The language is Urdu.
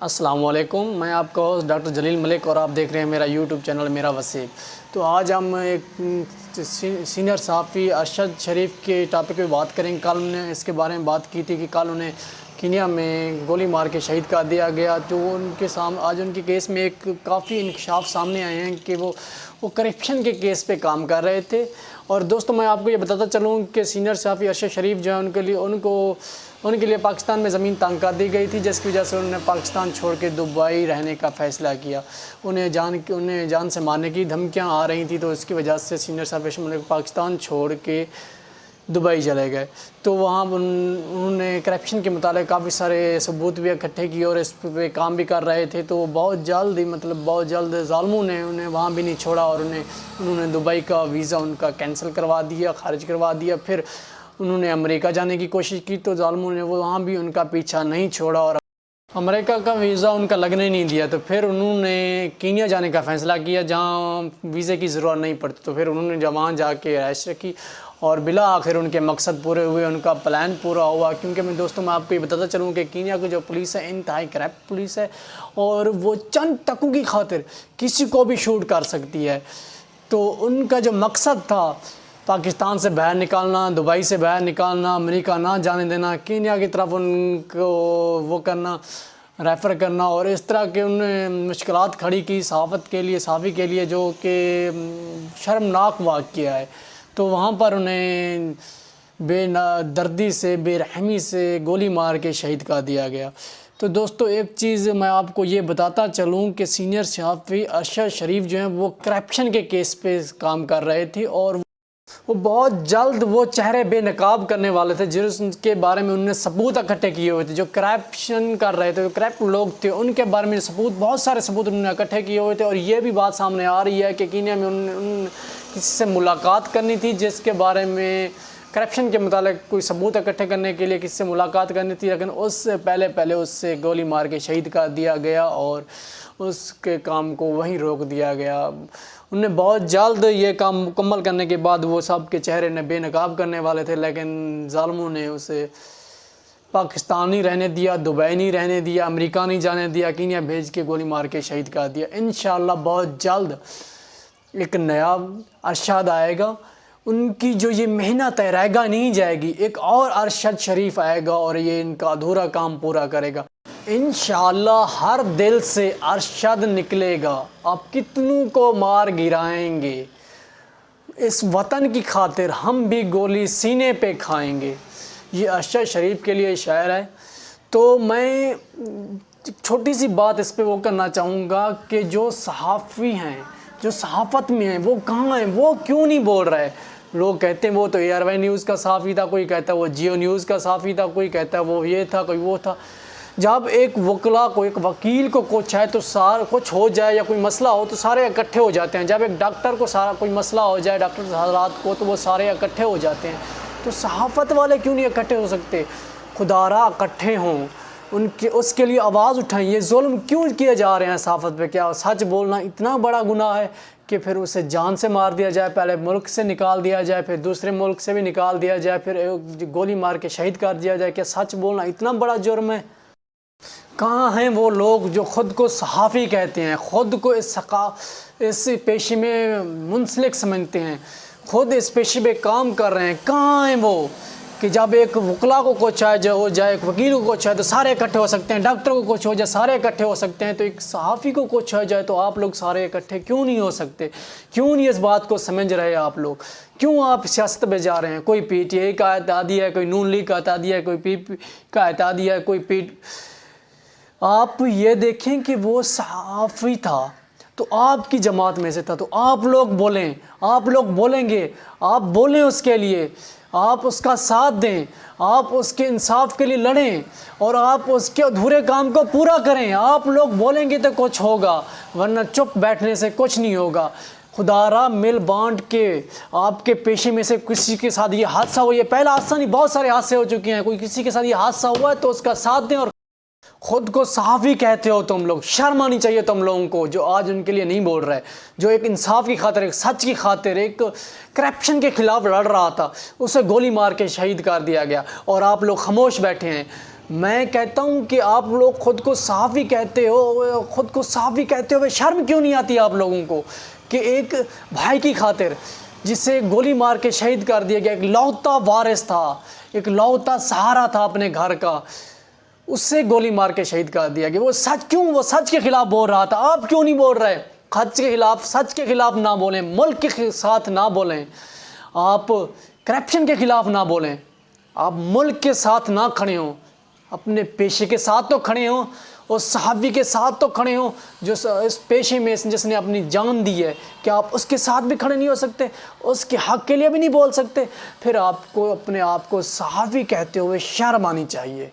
السلام علیکم، میں آپ کا ہوسٹ ڈاکٹر جلیل ملک اور آپ دیکھ رہے ہیں میرا یوٹیوب چینل میرا وسیع۔ تو آج ہم ایک سینئر صحافی ارشد شریف کے ٹاپک پہ بات کریں۔ کل ہم نے اس کے بارے میں بات کی تھی کہ کل انہیں کینیا میں گولی مار کے شہید کر دیا گیا۔ جو ان کے آج ان کے کیس میں ایک کافی انکشاف سامنے آئے ہیں کہ وہ کرپشن کے کیس پہ کام کر رہے تھے۔ اور دوستو میں آپ کو یہ بتاتا چلوں کہ سینئر صحافی ارشد شریف جو ہے ان کے لیے پاکستان میں زمین تنگ کر دی گئی تھی، جس کی وجہ سے انہوں نے پاکستان چھوڑ کے دبئی رہنے کا فیصلہ کیا۔ انہیں جان سے مارنے کی دھمکیاں آ رہی تھیں، تو اس کی وجہ سے سینئر صحافی ارشد ملک پاکستان چھوڑ کے دبئی چلے گئے۔ تو وہاں انہوں نے کرپشن کے متعلق کافی سارے ثبوت بھی اکٹھے کیے اور اس پہ کام بھی کر رہے تھے۔ تو بہت جلد ظالموں نے انہیں وہاں بھی نہیں چھوڑا اور انہوں نے دبئی کا ویزا ان کا کینسل کروا دیا، خارج کروا دیا۔ پھر انہوں نے امریکہ جانے کی کوشش کی تو ظالموں نے وہاں بھی ان کا پیچھا نہیں چھوڑا اور امریکہ کا ویزا ان کا لگنے نہیں دیا۔ تو پھر انہوں نے کینیا جانے کا فیصلہ کیا، جہاں ویزے کی ضرورت نہیں پڑتی۔ تو پھر انہوں نے وہاں جا کے رہائش رکھی اور بالآخر ان کے مقصد پورے ہوئے، ان کا پلان پورا ہوا۔ کیونکہ میں آپ کو یہ بتاتا چلوں کہ کینیا کی جو پولیس ہے انتہائی کرپٹ پولیس ہے اور وہ چند ٹکوں کی خاطر کسی کو بھی شوٹ کر سکتی ہے۔ تو ان کا جو مقصد تھا پاکستان سے باہر نکالنا، دبئی سے باہر نکالنا، امریکہ نہ جانے دینا، کینیا کی طرف ان کو وہ کرنا، ریفر کرنا، اور اس طرح کے انہوں نے مشکلات کھڑی کی صحافی کے لیے جو کہ شرمناک واقعہ ہے۔ تو وہاں پر انہیں بے دردی سے، بے رحمی سے گولی مار کے شہید کر دیا گیا۔ تو دوستو ایک چیز میں آپ کو یہ بتاتا چلوں کہ سینئر صحافی ارشد شریف جو ہیں وہ کرپشن کے کیس پہ کام کر رہے تھے اور وہ بہت جلد وہ چہرے بے نقاب کرنے والے تھے جس کے بارے میں انہوں نے ثبوت اکٹھے کیے ہوئے تھے۔ جو کرپشن کر رہے تھے، جو کرپٹ لوگ تھے، ان کے بارے میں بہت سارے ثبوت انہوں نے اکٹھے کیے ہوئے تھے۔ اور یہ بھی بات سامنے آ رہی ہے کہ کینیا میں انہوں نے کسی سے ملاقات کرنی تھی، جس کے بارے میں کرپشن کے متعلق کوئی ثبوت اکٹھے کرنے کے لیے کسی سے ملاقات کرنی تھی، لیکن اس سے پہلے اس سے گولی مار کے شہید کر دیا گیا اور اس کے کام کو وہیں روک دیا گیا۔ انہیں بہت جلد یہ کام مکمل کرنے کے بعد وہ سب کے چہرے نے بے نقاب کرنے والے تھے، لیکن ظالموں نے اسے پاکستان نہیں رہنے دیا، دبئی نہیں رہنے دیا، امریکہ نہیں جانے دیا، کینیا بھیج کے گولی مار کے شہید کر دیا۔ انشاءاللہ بہت جلد ایک نیا ارشد آئے گا، ان کی جو یہ محنت ہے رہ گا نہیں جائے گی، ایک اور ارشد شریف آئے گا اور یہ ان کا ادھورا کام پورا کرے گا۔ انشاءاللہ ہر دل سے ارشد نکلے گا، آپ کتنوں کو مار گرائیں گے، اس وطن کی خاطر ہم بھی گولی سینے پہ کھائیں گے۔ یہ ارشد شریف کے لیے شاعر ہے۔ تو میں چھوٹی سی بات اس پہ وہ کرنا چاہوں گا کہ جو صحافی ہیں، جو صحافت میں ہیں، وہ کہاں ہیں، وہ کیوں نہیں بول رہے؟ لوگ کہتے ہیں وہ تو اے آر وائی نیوز کا صحافی تھا، کوئی کہتا ہے وہ جیو نیوز کا صحافی تھا، کوئی کہتا ہے وہ یہ تھا، کوئی وہ تھا۔ جب ایک وکیل کو کچھ ہے تو کچھ ہو جائے یا کوئی مسئلہ ہو تو سارے اکٹھے ہو جاتے ہیں۔ جب ایک ڈاکٹر کو کوئی مسئلہ ہو جائے، ڈاکٹر حضرات کو، تو وہ سارے اکٹھے ہو جاتے ہیں۔ تو صحافت والے کیوں نہیں اکٹھے ہو سکتے؟ خدا را اکٹھے ہوں، اس کے لیے آواز اٹھائیں۔ یہ ظلم کیوں کیے جا رہے ہیں صحافت پہ؟ کیا سچ بولنا اتنا بڑا گناہ ہے کہ پھر اسے جان سے مار دیا جائے، پہلے ملک سے نکال دیا جائے، پھر دوسرے ملک سے بھی نکال دیا جائے، پھر گولی مار کے شہید کر دیا جائے؟ کیا سچ بولنا اتنا بڑا جرم ہے؟ کہاں ہیں وہ لوگ جو خود کو صحافی کہتے ہیں، خود کو اس پیشے میں منسلک سمجھتے ہیں، خود اس پیشے پہ کام کر رہے ہیں؟ کہاں ہیں وہ کہ جب ایک وکلا کو کچھ ہو جائے، ایک وکیل کو کچھ ہے تو سارے اکٹھے ہو سکتے ہیں، ڈاکٹر کو کچھ ہو جائے سارے اکٹھے ہو سکتے ہیں، تو ایک صحافی کو کچھ ہو جائے تو آپ لوگ سارے اکٹھے کیوں نہیں ہو سکتے؟ کیوں نہیں اس بات کو سمجھ رہے آپ لوگ؟ کیوں آپ سیاست پہ جا رہے ہیں؟ کوئی پی ٹی آئی کا اتحادی ہے، کوئی نون لیگ کا اتحادی ہے، کوئی پی پی کا اتحادی ہے، کوئی آپ یہ دیکھیں کہ وہ صحافی تھا تو آپ کی جماعت میں سے تھا، تو آپ لوگ بولیں، آپ لوگ بولیں گے، آپ بولیں اس کے لیے، آپ اس کا ساتھ دیں، آپ اس کے انصاف کے لیے لڑیں اور آپ اس کے ادھورے کام کو پورا کریں۔ آپ لوگ بولیں گے تو کچھ ہوگا، ورنہ چپ بیٹھنے سے کچھ نہیں ہوگا۔ خدا را مل بانٹ کے آپ کے پیشے میں سے کسی کے ساتھ یہ حادثہ ہو، یہ پہلا حادثہ نہیں، بہت سارے حادثے ہو چکے ہیں، کوئی کسی کے ساتھ یہ حادثہ ہوا ہے تو اس کا ساتھ دیں۔ اور خود کو صحافی کہتے ہو تم لوگ، شرم آنی چاہیے تم لوگوں کو جو آج ان کے لیے نہیں بول رہے، جو ایک انصاف کی خاطر، ایک سچ کی خاطر، ایک کرپشن کے خلاف لڑ رہا تھا، اسے گولی مار کے شہید کر دیا گیا اور آپ لوگ خاموش بیٹھے ہیں۔ میں کہتا ہوں کہ آپ لوگ خود کو صحافی کہتے ہو، خود کو صحافی کہتے ہوئے شرم کیوں نہیں آتی آپ لوگوں کو کہ ایک بھائی کی خاطر جسے گولی مار کے شہید کر دیا گیا، ایک لوتا وارث تھا، ایک لوتا سہارا تھا اپنے گھر کا، اس سے گولی مار کے شہید کر دیا گیا۔ وہ سچ کے خلاف بول رہا تھا، آپ کیوں نہیں بول رہے؟ سچ کے خلاف نہ بولیں، ملک کے ساتھ نہ بولیں، آپ کرپشن کے خلاف نہ بولیں، آپ ملک کے ساتھ نہ کھڑے ہوں، اپنے پیشے کے ساتھ تو کھڑے ہوں اور صحافی کے ساتھ تو کھڑے ہوں جو اس پیشے میں جس نے اپنی جان دی ہے، کہ آپ اس کے ساتھ بھی کھڑے نہیں ہو سکتے، اس کے حق کے لیے بھی نہیں بول سکتے؟ پھر آپ کو اپنے آپ کو صحافی کہتے ہوئے شرم آنی چاہیے۔